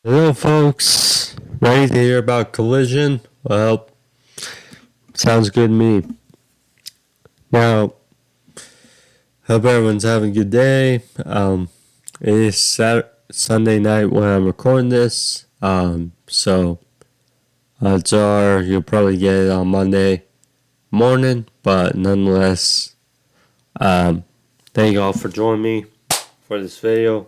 Hello, folks. Ready to hear about Collision? Well, sounds good to me. Now, hope everyone's having a good day. It is Sunday night when I'm recording this. So odds are you'll probably get it on Monday morning, but nonetheless, thank you all for joining me for this video.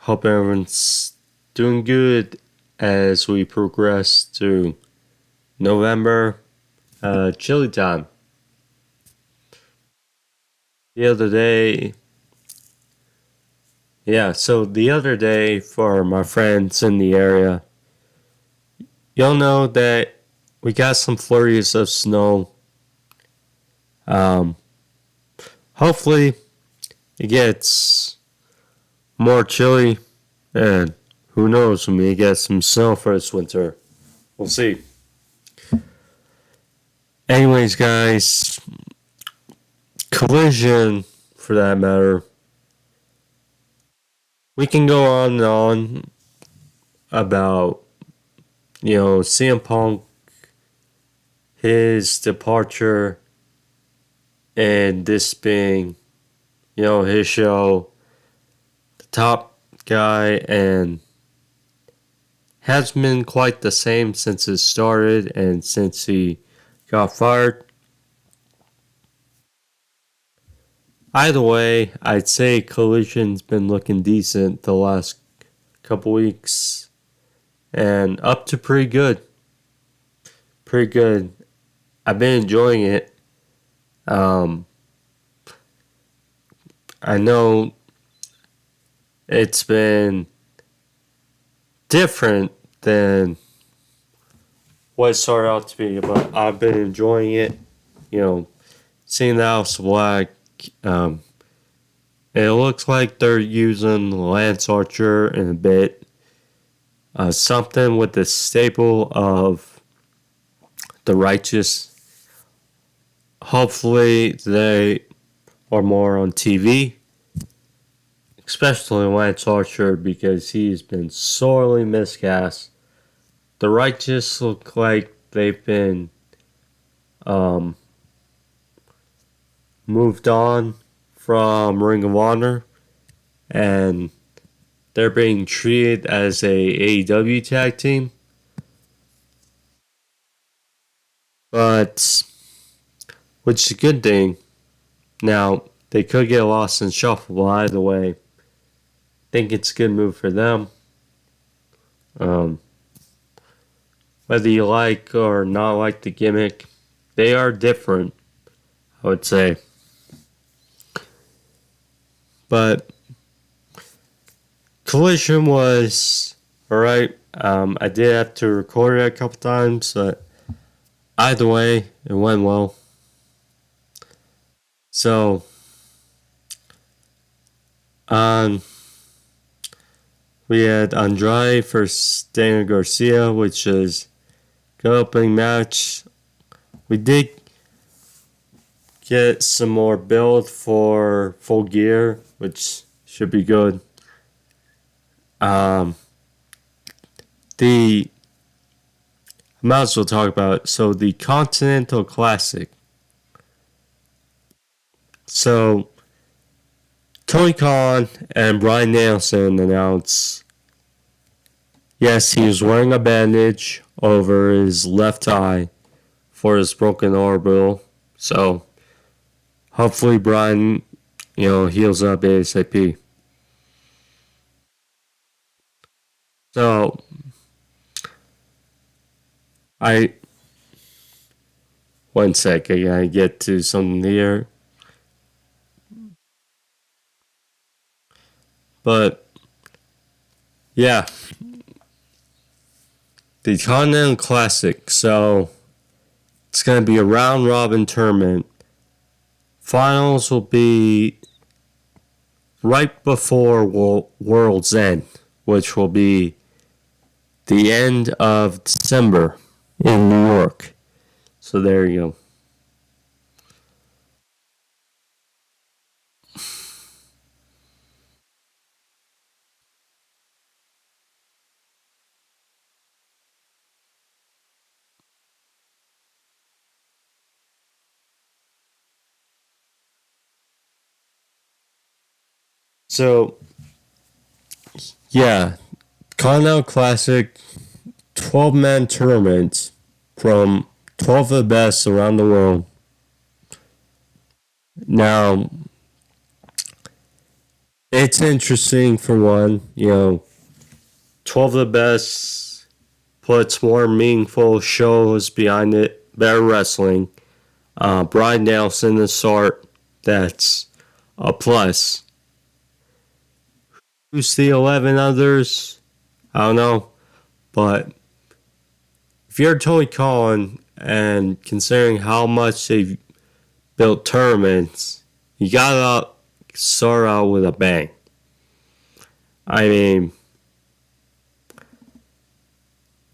Hope everyone's doing good as we progress through November. Chili time. The other day, so the other day for my friends in the area, you'll know that we got some flurries of snow. Um, Hopefully it gets more chilly, and who knows, we may get some snow for this winter. We'll see. Anyways, guys, Collision, for that matter, we can go on and on about, CM Punk, his departure, and this being, his show, the top guy, and has been quite the same since it started and since he got fired. Either way, I'd say Collision's been looking decent the last couple weeks and up to pretty good. Pretty good. I've been enjoying it. I know it's been different than what it started out to be, but I've been enjoying it. Seeing the House of Black. It looks like they're using Lance Archer in a bit. Something with the staple of the righteous. Hopefully they are more on TV. Especially Lance Archer, because he's been sorely miscast. The righteous look like they've been moved on from Ring of Honor, and they're being treated as a AEW tag team. But, which is a good thing. Now, they could get lost in shuffle, but either way, I think it's a good move for them. Whether you like or not like the gimmick, they are different, I would say. But Collision was alright. I did have to record it a couple times, but either way, it went well. So, we had Andrade versus Garcia, which is good opening match. We did get some more build for Full Gear, which should be good. The I might as well talk about it. So the Continental Classic. So Tony Khan and Bryan Danielson announced, yes, he was wearing a bandage over his left eye for his broken orbital. So hopefully Bryan, heals up ASAP. So one sec, I gotta get to something here. But yeah, the Continental Classic. So it's gonna be a round robin tournament. Finals will be right before World's End, which will be the end of December in New York. So there you go. So, yeah, Continental Classic 12-man tournament from 12 of the best around the world. Now, it's interesting for one, 12 of the best puts more meaningful shows behind it, better wrestling. Brian Nelson and Sart, that's a plus. Who's the 11 others? I don't know. But if you're Tony Khan and considering how much they've built tournaments, you gotta start out with a bang. I mean,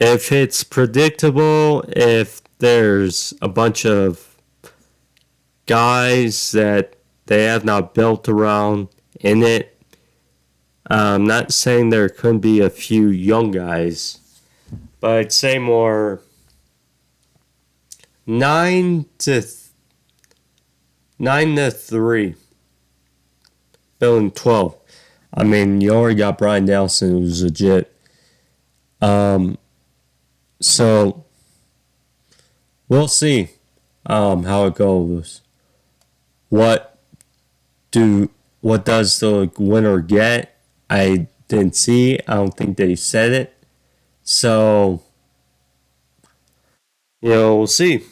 if it's predictable, if there's a bunch of guys that they have not built around in it, I'm not saying there couldn't be a few young guys, but I'd say more 9 to 3, building 12. I mean, you already got Brian Nelson, who's legit. So we'll see how it goes. What does the winner get? I didn't see. I don't think they said it. So, we'll see.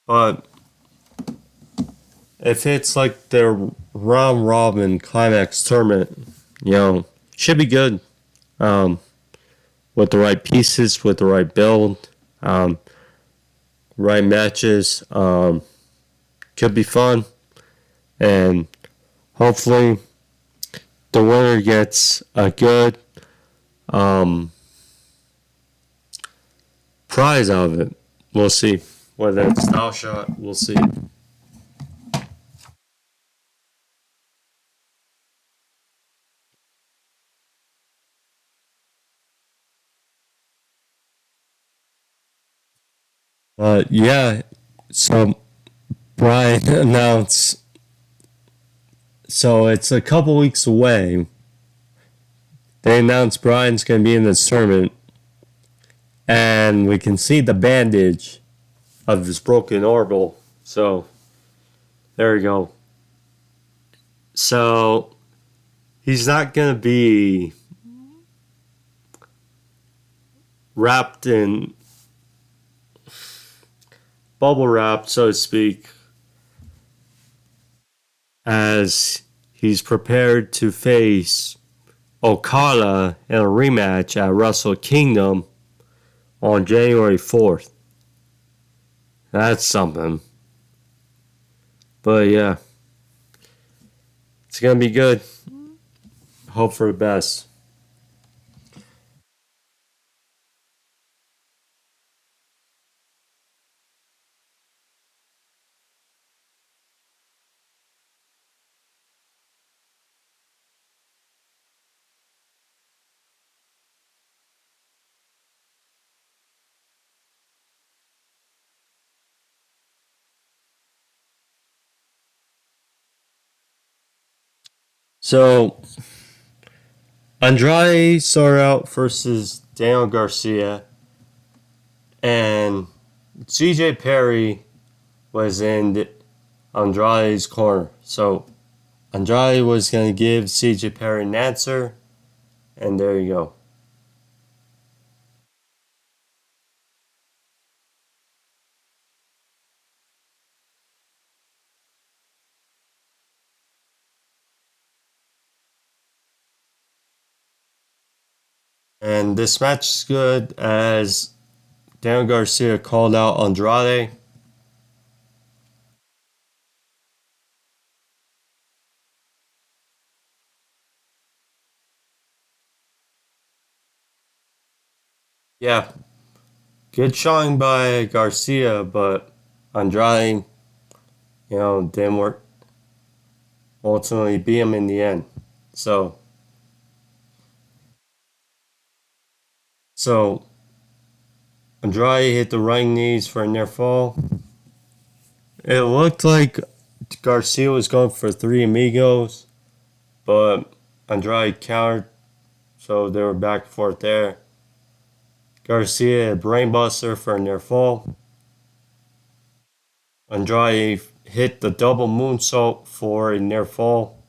But if it's like the round robin climax tournament, should be good. With the right pieces, with the right build, right matches, could be fun. And hopefully the winner gets a good prize out of it. We'll see. Whether it's style shot, we'll see. Yeah, so Brian announced, so it's a couple weeks away. They announced Brian's going to be in this tournament, and we can see the bandage of his broken orbital. So, there you go. So, he's not going to be wrapped in bubble wrap, so to speak, as he's prepared to face Okada in a rematch at Wrestle Kingdom on January 4th. That's something. But yeah, it's going to be good. Hope for the best. So, Andrade started out versus Daniel Garcia, and CJ Perry was in Andrade's corner. So, Andrade was going to give CJ Perry an answer, and there you go. And this match is good as Daniel Garcia called out Andrade. Yeah, good showing by Garcia, but Andrade, didn't work. ultimately beat him in the end. So, so Andrade hit the right knees for a near fall. It looked like Garcia was going for three amigos, but Andrade countered, so they were back and forth there. Garcia had brainbuster for a near fall. Andrade hit the double moonsault for a near fall.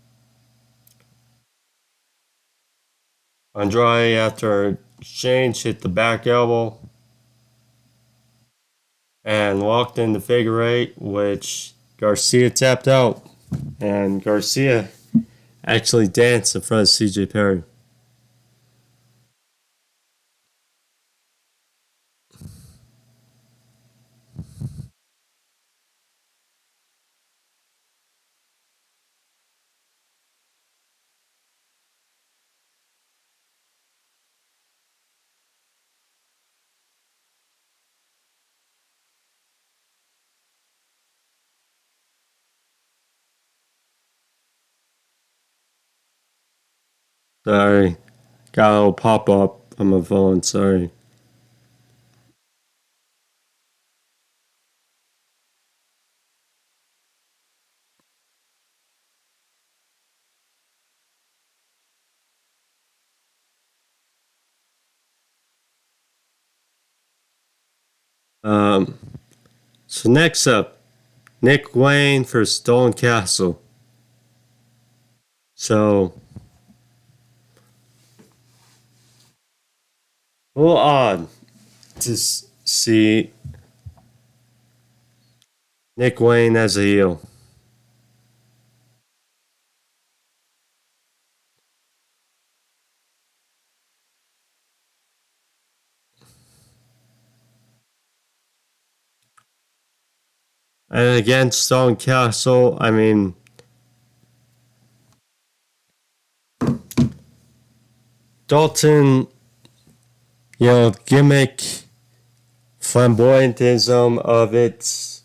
Andrade, after exchange, hit the back elbow and locked in the figure eight, which Garcia tapped out. And Garcia actually danced in front of CJ Perry. Sorry, got a little pop up on my phone. Sorry. Um, so next up, Nick Wayne for Stolen Castle. So, a little odd to see Nick Wayne as a heel. And against Stone Castle, I mean, Dalton, gimmick, flamboyantism of it,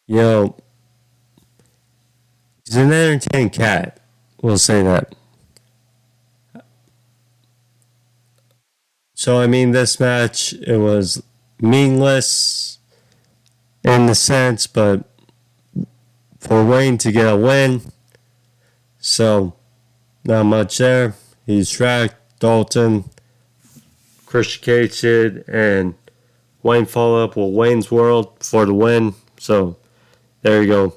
you know, he's an entertaining cat. We'll say that. So, I mean, this match, it was meaningless in the sense, but for Wayne to get a win, so not much there. He's tracked Dalton, Christian Cage did, and Wayne followed up with Wayne's World for the win. So there you go.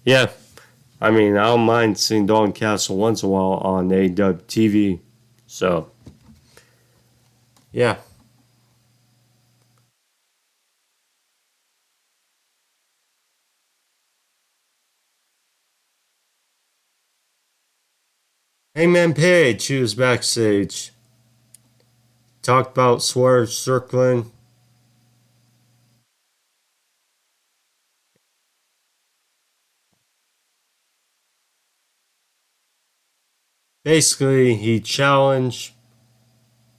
Yeah, I mean, I don't mind seeing Dalton Castle once in a while on AEW TV. So, yeah. Hangman Page, he was backstage. Talked about Swerve circling. Basically, he challenged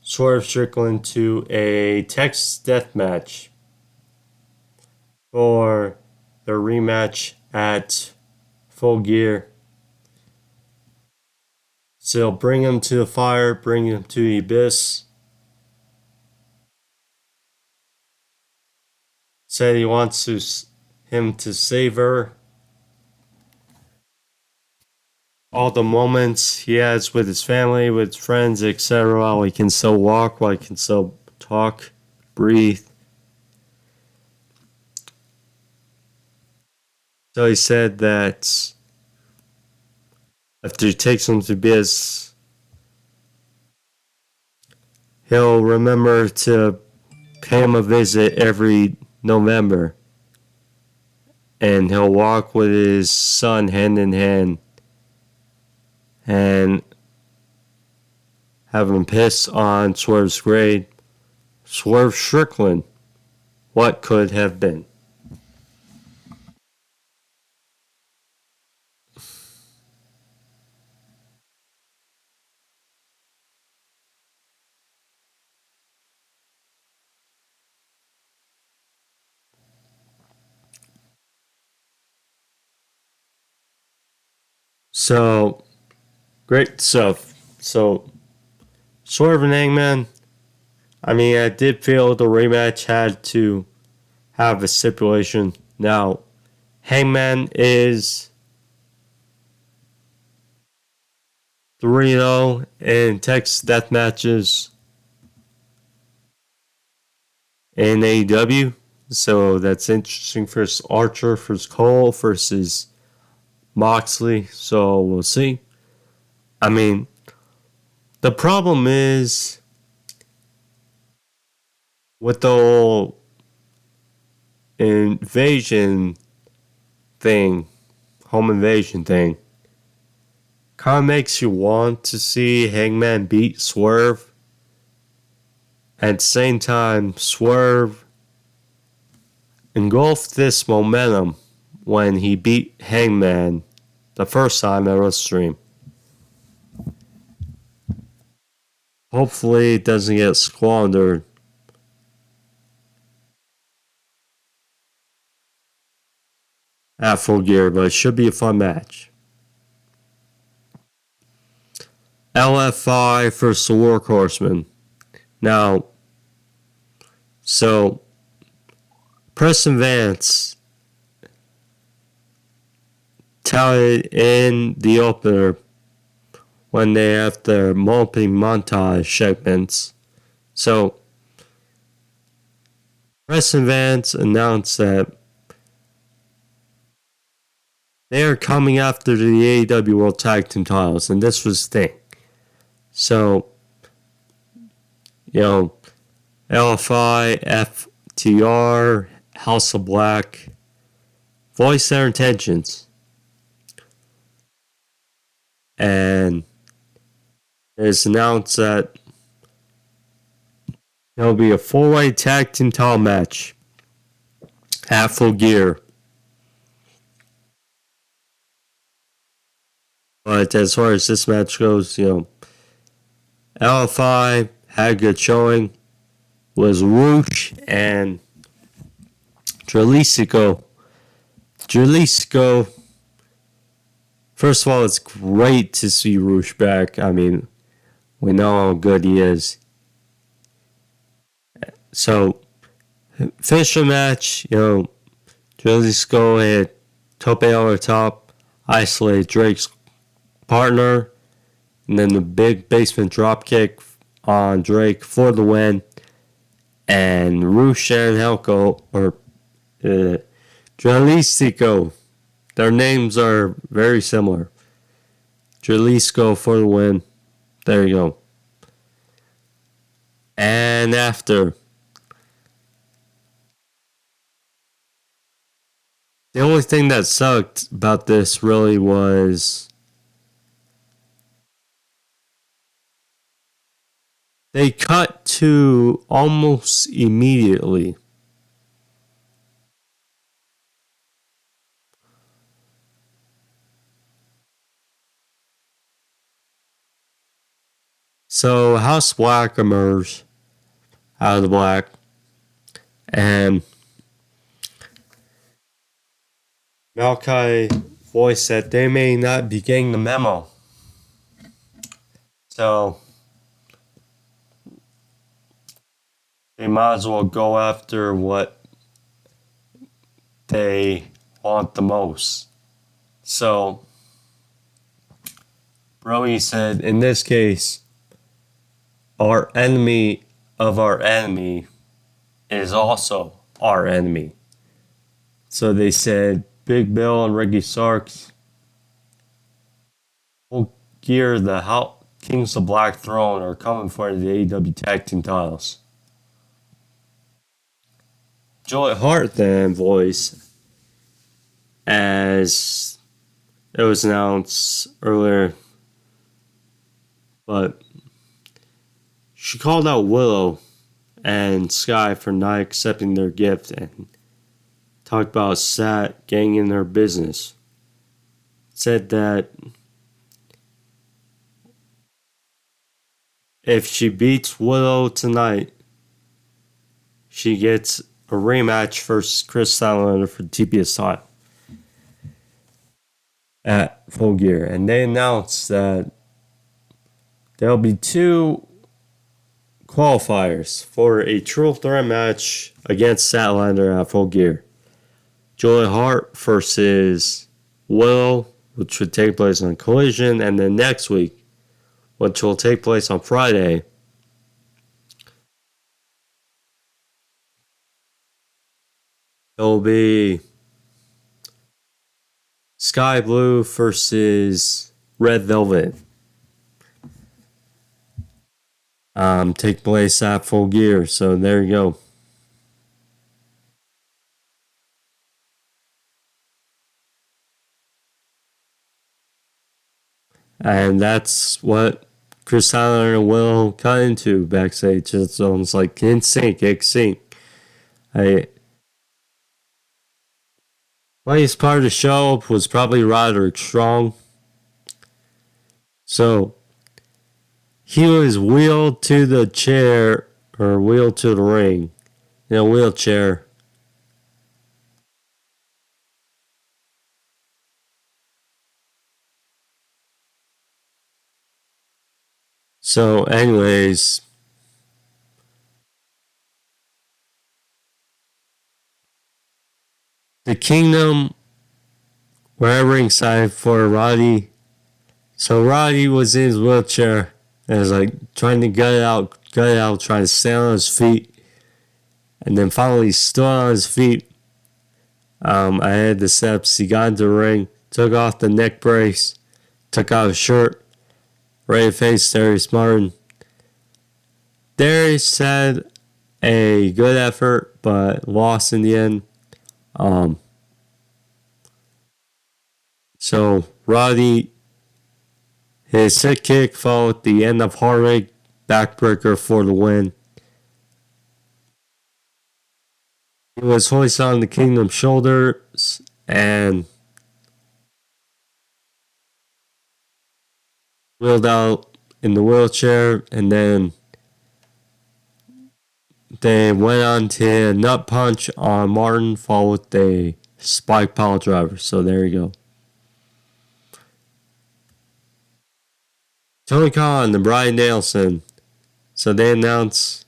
Swerve Strickland to a Texas death match for their rematch at Full Gear. So bring him to the fire, bring him to the abyss. Said he wants him to savor all the moments he has with his family, with his friends, etc. While he can still walk, while he can still talk, breathe. So he said that after he takes him to Biz, he'll remember to pay him a visit every November. And he'll walk with his son hand in hand and have him piss on Swerve's grave. Swerve Strickland, what could have been? So, great stuff. So, Swerve and Hangman, I mean, I did feel the rematch had to have a stipulation. Now, Hangman is 3-0 in Texas death matches in AEW. So that's interesting for Archer versus Cole versus Moxley. So we'll see. I mean, the problem is with the whole invasion thing, home invasion thing, kind of makes you want to see Hangman beat Swerve. At the same time, Swerve engulfed this momentum when he beat Hangman the first time at WrestleStream. Hopefully it doesn't get squandered at Full Gear, but it should be a fun match. LFI versus the Workhorsemen. Now, so Preston Vance touted in the opener when they have their multi-montage segments. So, Preston Vance announced that they are coming after the AEW World Tag Team titles, and this was the thing. So, LFI, FTR, House of Black voiced their intentions. And it's announced that there'll be a 4-way tag team title match at Full Gear. But as far as this match goes, LFI had a good showing. Was Roosh and Jalisco. First of all, it's great to see Roosh back. I mean, we know how good he is. So, finish the match, Jalisco had Tope over top, isolated Drake's partner, and then the big basement dropkick on Drake for the win. And Roosh and Helco, or Jalisco, their names are very similar. Jalisco for the win. There you go. And after, the only thing that sucked about this really was they cut to almost immediately. So House Black emerged out of the black, and Malachi voiced that they may not be getting the memo. So they might as well go after what they want the most. So Brody said, in this case, our enemy of our enemy is also our enemy. So they said Big Bill and Ricky Starks will gear the Kings of Black Throne are coming for the AEW Tag Team titles. Joey Hart then voiced, as it was announced earlier, but she called out Willow and Sky for not accepting their gift and talked about Sat getting in their business. Said that if she beats Willow tonight, she gets a rematch versus Chris Statlander for the TBS title. at Full Gear, and they announced that there'll be 2 qualifiers for a triple threat match against Statlander at Full Gear. Julia Hart versus Willow, which would take place on Collision, and then next week, which will take place on Friday, it'll be Sky Blue versus Red Velvet. Take place at Full Gear, so there you go. And that's what Chris Tyler and Will cut into backstage. It's almost like in sync. Funniest part of the show was probably Roderick Strong. So he was wheeled to the chair, or wheeled to the ring in a wheelchair. So, anyways, the Kingdom were ringside for Roddy. So Roddy was in his wheelchair and was like trying to gut it out, trying to stand on his feet. And then finally stood on his feet. Ahead the steps. He got into the ring, took off the neck brace, took out his shirt, ready to face Darius Martin. Darius had a good effort, but lost in the end. So Roddy, his sick kick followed the end of Heartache backbreaker for the win. He was hoisted on the Kingdom's shoulders and wheeled out in the wheelchair, and then they went on to a nut punch on Martin, followed with a spike pile driver. So there you go. Tony Khan and Bryan Danielson. So they announced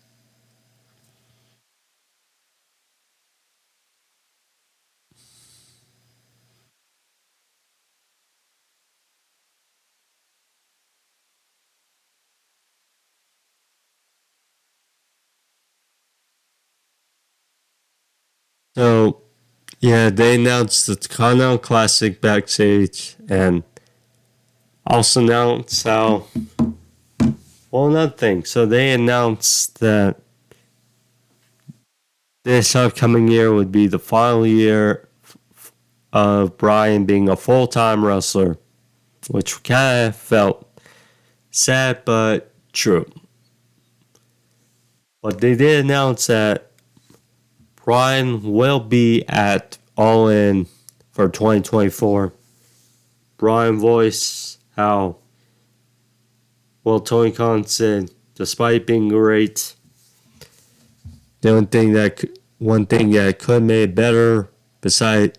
they announced the Continental Classic backstage, and also announced another thing. So they announced that this upcoming year would be the final year of Bryan being a full-time wrestler, which kind of felt sad but true. But they did announce that Bryan will be at Allin for 2024. Bryan voiced how, Tony Khan said, despite being great, the one thing that could have made it better, besides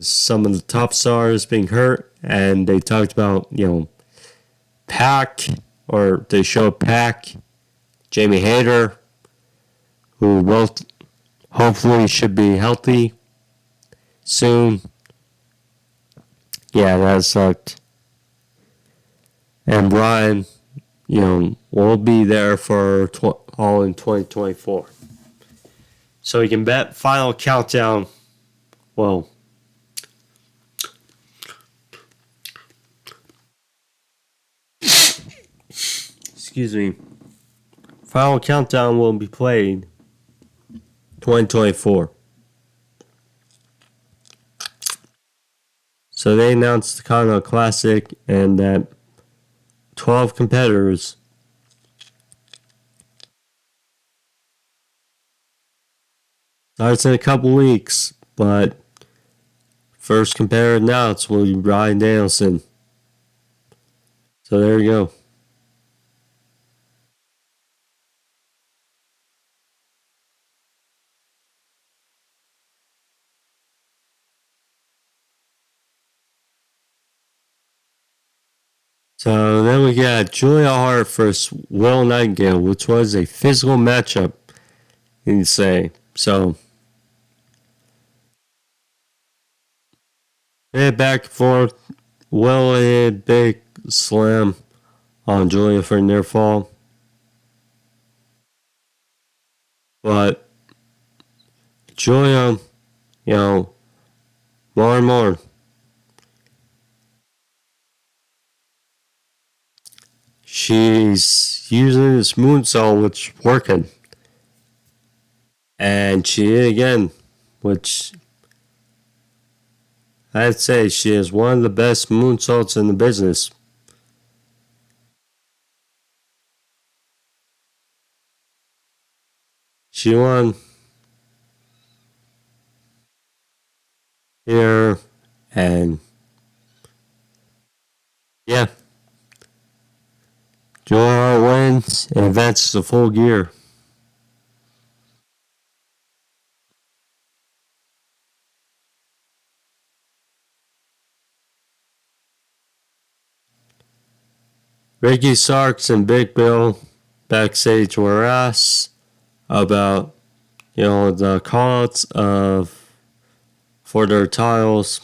some of the top stars being hurt, and they talked about, Pac, or they showed Pac, Jamie Hayter, who both hopefully should be healthy soon. Yeah, that sucked. And Bryan, will be there for all in 2024. So you can bet Final Countdown, excuse me, Final Countdown will be played 2024. So they announced the Continental Classic and that 12 competitors starts in a couple weeks, but first competitor announced will be Bryan Danielson. So there you go. So then we got Julia Hart versus Will Nightingale, which was a physical matchup, you would say. So, back and forth. Will hit big slam on Julia for a near fall. But Julia, more and more, she's using this moonsault, which is working. And she hit again, which I'd say she is one of the best moonsaults in the business. She won here, and yeah, Julia Hart wins and advances to full gear. Ricky Starks and Big Bill backstage were asked about, the calls for their titles.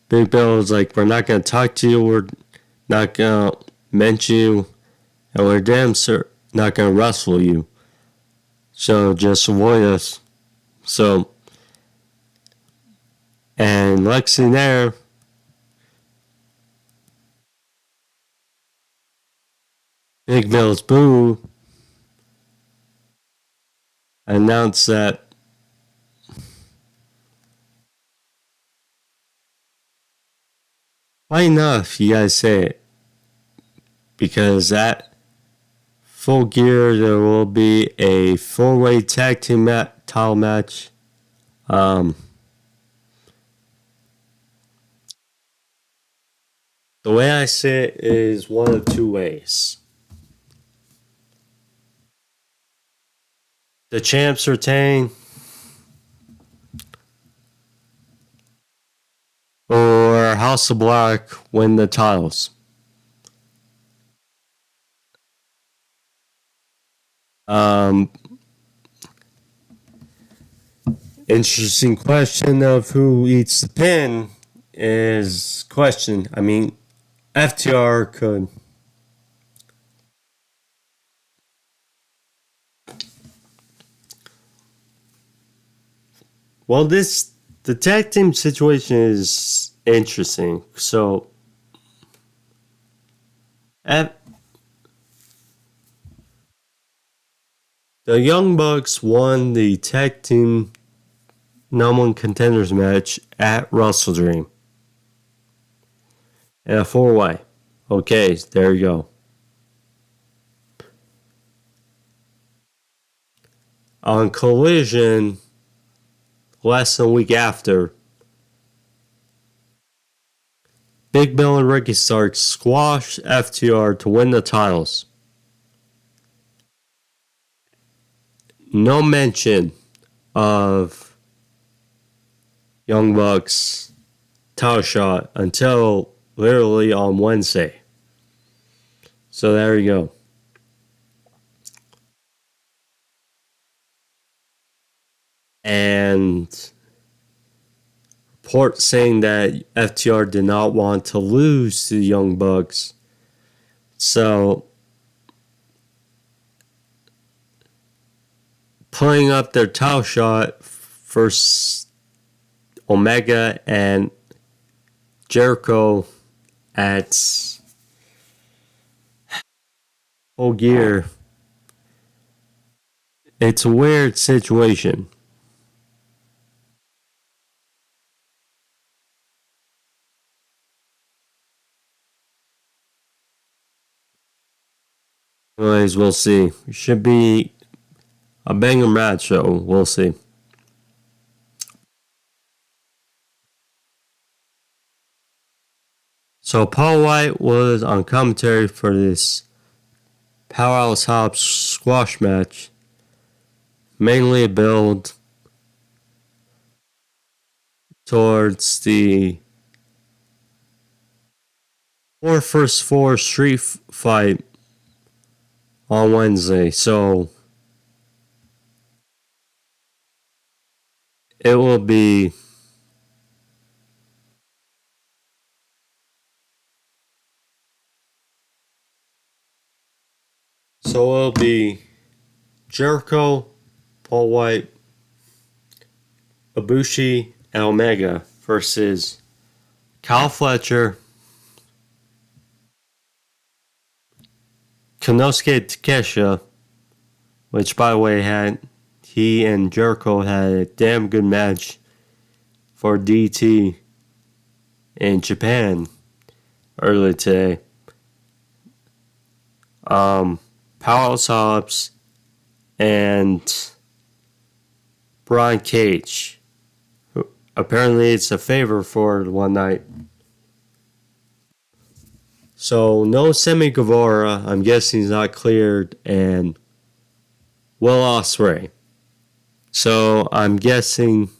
Big Bill was like, we're not going to talk to you, we're not going to mention you, and we're damn sure not going to wrestle you. So just avoid us. So, and Lexi there, Big Bill's boo, announced that why enough, you guys say it. Because at full gear, there will be a 4-way tag team title match. The way I say it is one of two ways. The champs retain, or House of Black win the titles. Interesting question of who eats the pin is question. I mean, FTR could. Well, the tag team situation is interesting. So, the Young Bucks won the tag team number one contenders match at Wrestle Dream. And a 4-way. Okay, there you go. On Collision, less than a week after, Big Bill and Ricky Starks squashed FTR to win the titles. No mention of Young Bucks title shot until literally on Wednesday. So there you go. And report saying that FTR did not want to lose to the Young Bucks. So putting up their title shot for Omega and Jericho at Full Gear. It's a weird situation. Anyways, we'll see. It should be a banger match, so we'll see. So Paul White was on commentary for this Powerhouse Hobbs squash match. mainly a build towards the 4 vs 4 street fight on Wednesday. So it will be Jericho, Paul White, Ibushi, and Omega versus Kyle Fletcher, Konosuke Takeshita, which by the way he and Jericho had a damn good match for DT in Japan earlier today. Powerhouse Hobbs and Brian Cage. Apparently it's a favor for one night. So no Sammy Guevara, I'm guessing he's not cleared, and Will Ospreay. So I'm guessing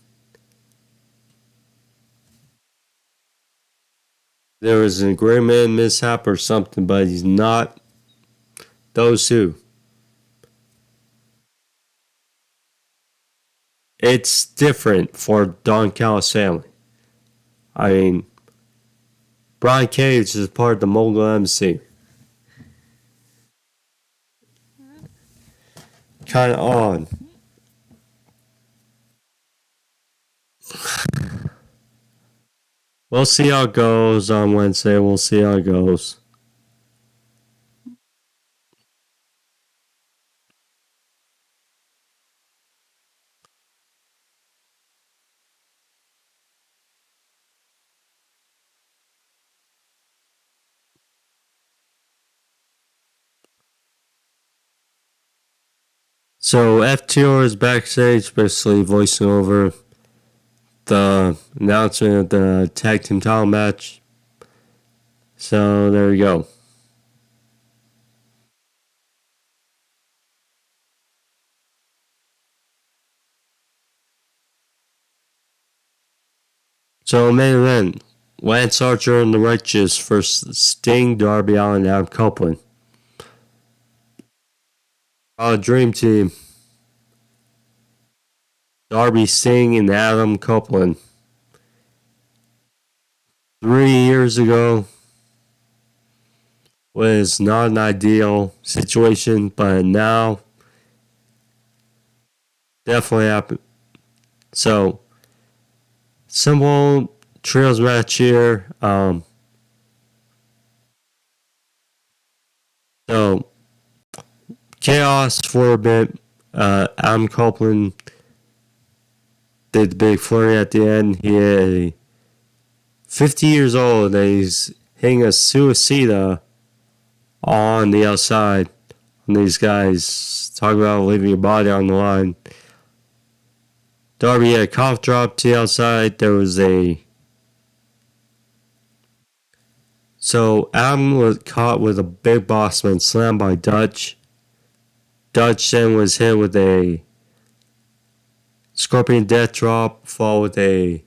there was an agreement mishap or something, but he's not those two. It's different for Don Callis' family. I mean, Brian Cage is part of the Mogul Embassy. Kind of odd. We'll see how it goes on Wednesday. We'll see how it goes. So FTR is backstage, basically voicing over the announcement of the tag team title match. So there we go. So main event, Lance Archer and the Righteous versus Sting, Darby, Allin, and Adam Copeland. Dream Team, Darby, Sting, and Adam Copeland. 3 years ago was not an ideal situation, but now definitely happened. So, simple trios match here. So, chaos for a bit. Adam Copeland did the big flurry at the end. He had 50 years old and he's hitting a suicida on the outside. And these guys talk about leaving your body on the line. Darby had a cough drop to the outside. There was So Adam was caught with a big bossman slam by Dutch. Dutch then was hit with a Scorpion Death Drop, followed with a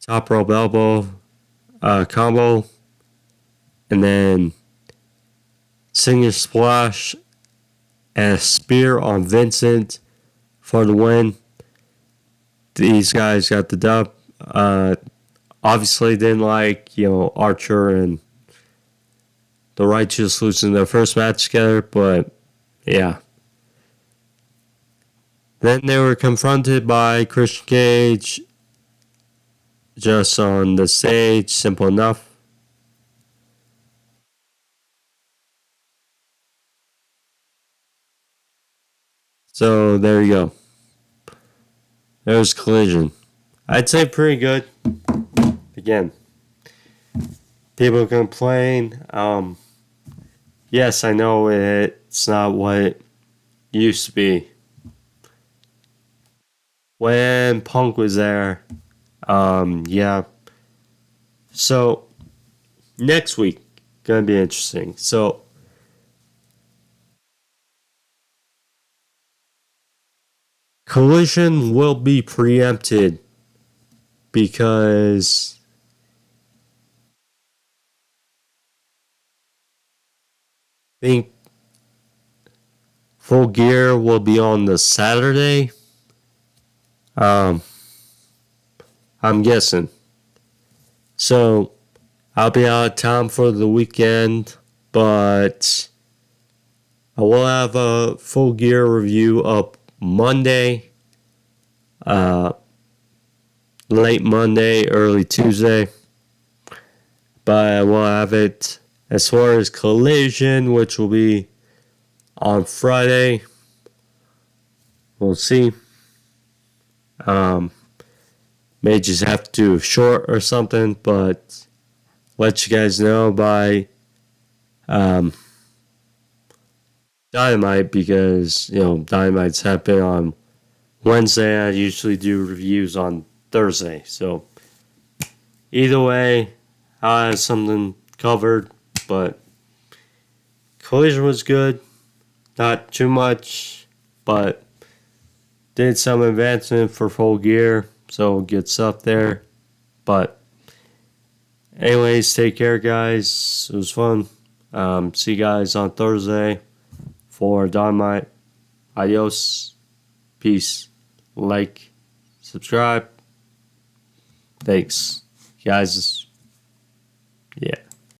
top rope elbow combo, and then Singer Splash and a spear on Vincent for the win. These guys got the dub. Obviously didn't like, Archer and the Righteous losing their first match together, but yeah. Then they were confronted by Christian Cage just on the stage, simple enough. So there you go. There's Collision. I'd say pretty good. Again, people complain. Yes, I know it's not what it used to be. When Punk was there, yeah. So, next week, gonna be interesting. So, Collision will be preempted because I think Full Gear will be on the Saturday. I'm guessing. So I'll be out of town for the weekend, but I will have a Full Gear review up Monday, late Monday, early Tuesday. But I will have it as far as Collision, which will be on Friday. We'll see. May just have to do a short or something, but let you guys know by Dynamite, because Dynamite's happening on Wednesday. I usually do reviews on Thursday, so either way, I have something covered. But Collision was good, not too much, but did some advancement for Full Gear, so good stuff there. But anyways, take care, guys. It was fun. See you guys on Thursday for Dynamite. Adios. Peace. Like, subscribe. Thanks, guys.